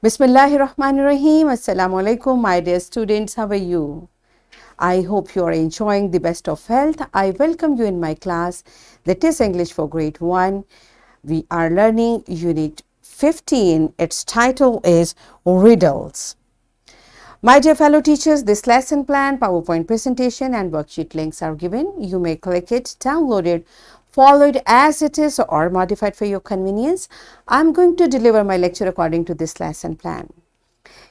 Bismillahirrahmanirrahim. Assalamu alaikum, my dear students. How are you? I hope you are enjoying the best of health. I welcome you in my class, that is English for Grade 1. We are learning Unit 15. Its title is Riddles. My dear fellow teachers, this lesson plan, PowerPoint presentation and worksheet links are given. You may click it, download it, follow it as it is or modified for your convenience. I'm going to deliver my lecture according to this lesson plan.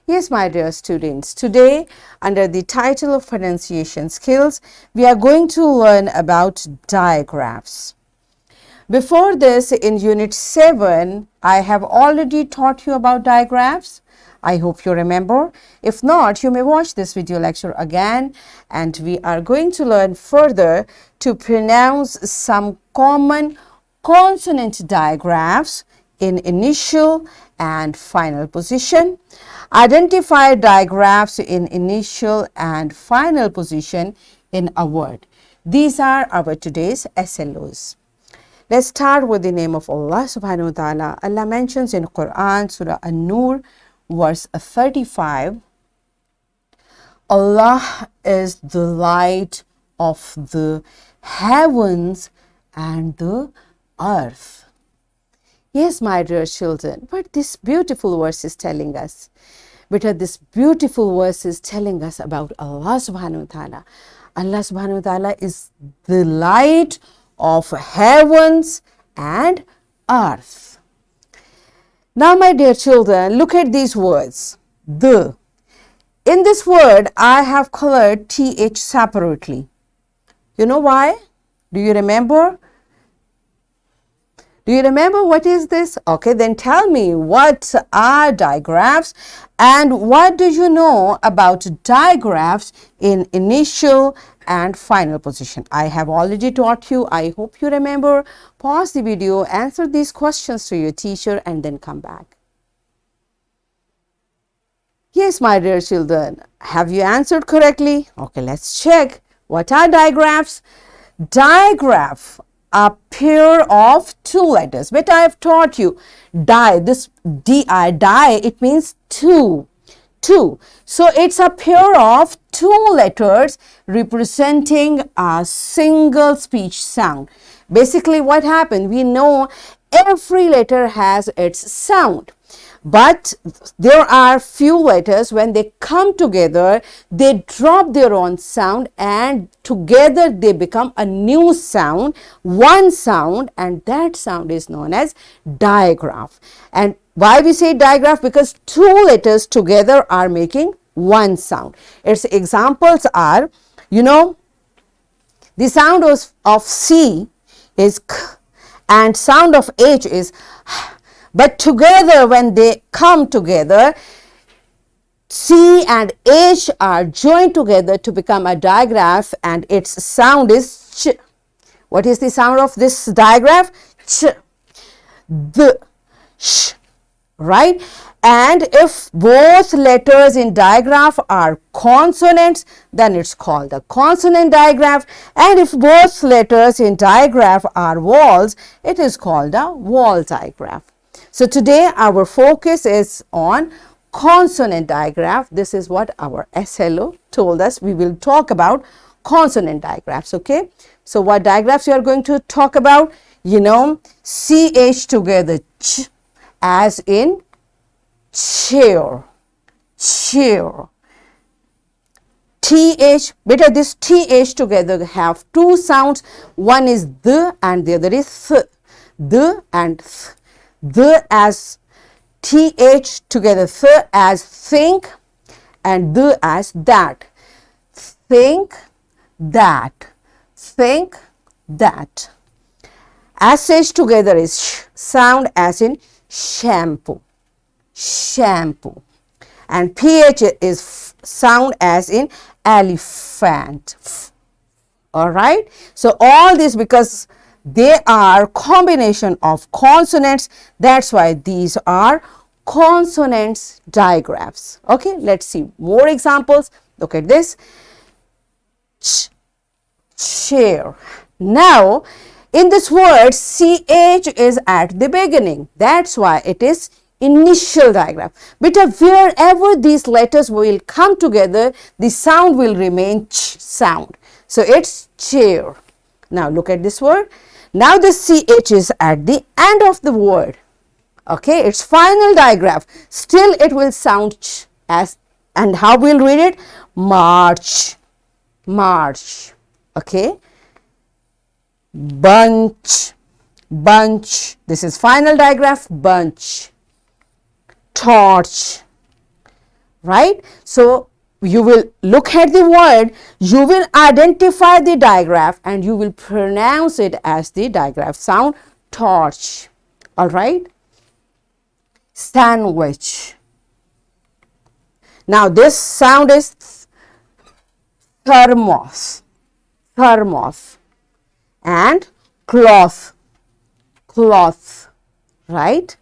Yes, my dear students, today under the title of pronunciation skills, we are going to learn about digraphs. Before this, in Unit 7, I have already taught you about digraphs. I hope you remember. If not, you may watch this video lecture again, and we are going to learn further to pronounce some common consonant digraphs in initial and final position, identify digraphs in initial and final position in a word. These are our today's SLOs. Let's start with the name of Allah subhanahu wa ta'ala. Allah mentions in Quran, Surah An-Nur, verse 35, Allah is the light of the heavens and the earth. Yes, my dear children, what this beautiful verse is telling us. But this beautiful verse is telling us about Allah subhanahu wa ta'ala. Allah subhanahu wa ta'ala is the light of heavens and earth. Now, my dear children, look at these words. The. In this word, I have colored TH separately. You know why? Do you remember? Do you remember what is this? Okay, then tell me, what are digraphs and what do you know about digraphs in initial and final position? I have already taught you. I hope you remember. Pause the video, answer these questions to your teacher and then come back. Yes, my dear children, have you answered correctly? Okay, let's check. What are digraphs? Digraph, a pair of two letters. But I have taught you, this D-I, die, it means two. Two. So it's a pair of two letters representing a single speech sound. Basically what happened, we know every letter has its sound. But there are few letters, when they come together, they drop their own sound and together they become a new sound, one sound, and that sound is known as digraph. And why we say digraph? Because two letters together are making one sound. Its examples are, the sound of C is K and sound of H is H. But together, when they come together, C and H are joined together to become a digraph and its sound is Ch. What is the sound of this digraph? Ch. The. Sh. Right? And if both letters in digraph are consonants, then it's called a consonant digraph. And if both letters in digraph are vowels, it is called a vowel digraph. So today our focus is on consonant digraph. This is what our SLO told us. We will talk about consonant digraphs, okay? So what digraphs we are going to talk about? CH together, ch, as in chair, chair. TH, better this TH together have two sounds. One is the and the other is th. The and th. The as TH together, th as think and the as that. Think that, think that. SH together is sh, sound as in shampoo, shampoo. And PH is sound as in elephant. Alright. So all this because they are combination of consonants. That's why these are consonants digraphs. Okay, let's see more examples. Look at this. Ch, chair. Now, in this word, CH is at the beginning. That's why it is initial digraph. But wherever these letters will come together, the sound will remain ch sound. So it's chair. Now look at this word. Now the ch is at the end of the word. Okay, it's final digraph. Still it will sound ch as, and how we'll read it? March, march. Okay, bunch, bunch. This is final digraph, bunch. Torch, right? So you will look at the word, you will identify the digraph and you will pronounce it as the digraph sound, torch. All right. Sandwich. Now this sound is thermos, thermos, and cloth, cloth, right?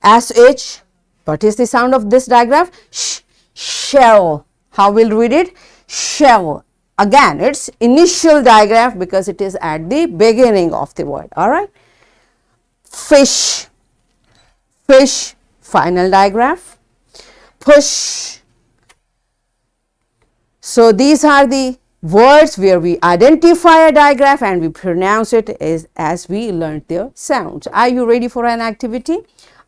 SH, what is the sound of this digraph? Sh, shell. How will read it? Shell. Again, it's initial digraph because it is at the beginning of the word. All right. Fish, fish, final digraph. Push. So these are the words where we identify a digraph and we pronounce it as we learned their sounds. Are you ready for an activity?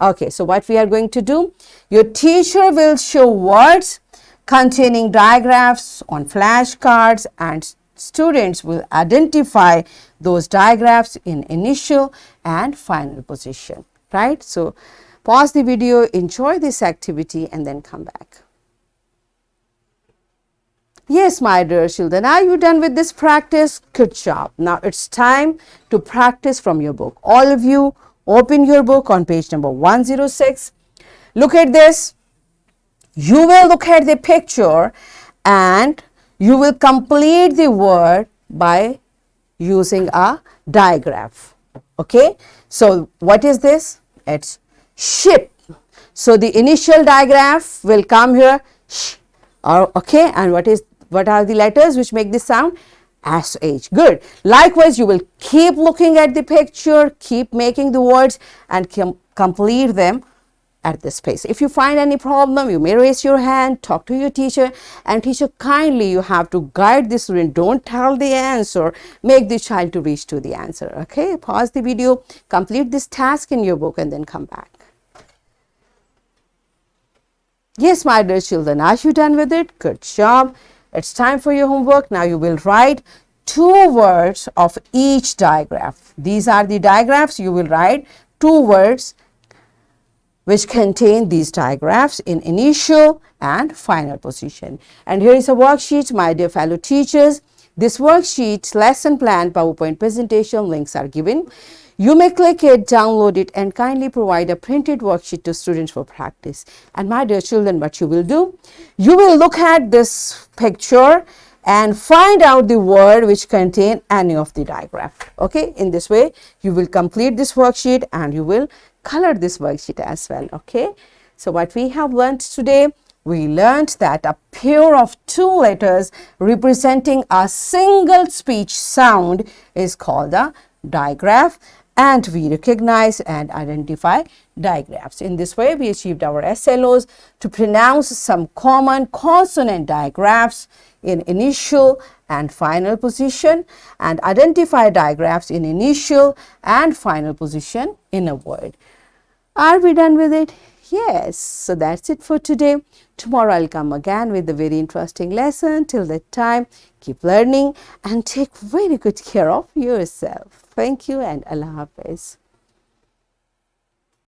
Okay, so what we are going to do, your teacher will show words containing digraphs on flashcards and students will identify those digraphs in initial and final position, right? So pause the video, enjoy this activity and then come back. Yes, my dear children, are you done with this practice? Good job. Now it's time to practice from your book. All of you, open your book on page number 106. Look at this. You will look at the picture and you will complete the word by using a digraph. Okay. So what is this? It's ship. So the initial digraph will come here. Sh. Okay. And what are the letters which make this sound? SH. Good. Likewise, you will keep looking at the picture, keep making the words and complete them at this pace. If you find any problem, you may raise your hand, talk to your teacher, and teacher, kindly you have to guide the student. Don't tell the answer, make the child to reach to the answer. Okay, pause the video, complete this task in your book and then come back. Yes, my dear children, are you done with it? Good job. It's time for your homework. Now you will write 2 words of each digraph. These are the digraphs. You will write 2 words which contain these digraphs in initial and final position. And here is a worksheet, my dear fellow teachers. This worksheet, lesson plan, PowerPoint presentation links are given. You may click it, download it and kindly provide a printed worksheet to students for practice. And my dear children, what you will do, you will look at this picture and find out the word which contain any of the digraph. Okay, in this way, you will complete this worksheet and you will color this worksheet as well. Okay, so what we have learned today, we learned that a pair of 2 letters representing a single speech sound is called a digraph, and we recognize and identify digraphs. In this way, we achieved our SLOs to pronounce some common consonant digraphs in initial and final position and identify digraphs in initial and final position in a word. Are we done with it? Yes. So that's it for today. Tomorrow I'll come again with a very interesting lesson. Till that time, keep learning and take very good care of yourself. Thank you and Allah Hafiz.